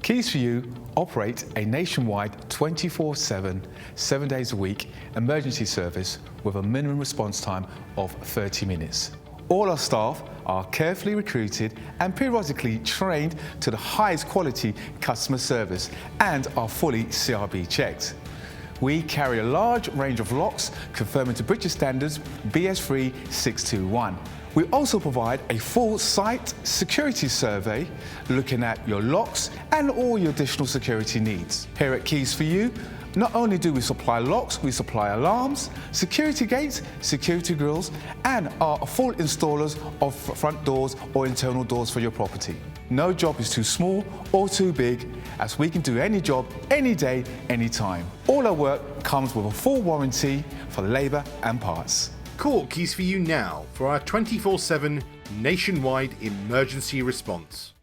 Keys for You operate a nationwide 24/7, 7 days a week emergency service with a minimum response time of 30 minutes. All our staff are carefully recruited and periodically trained to the highest quality customer service and are fully CRB checked. We carry a large range of locks conforming to British standards BS3 621. We also provide a full site security survey looking at your locks and all your additional security needs. Here at Keys for You, not only do we supply locks, we supply alarms, security gates, security grills, and are full installers of front doors or internal doors for your property. No job is too small or too big, as we can do any job, any day, anytime. All our work comes with a full warranty for labour and parts. Call Keys for You now for our 24/7 nationwide emergency response.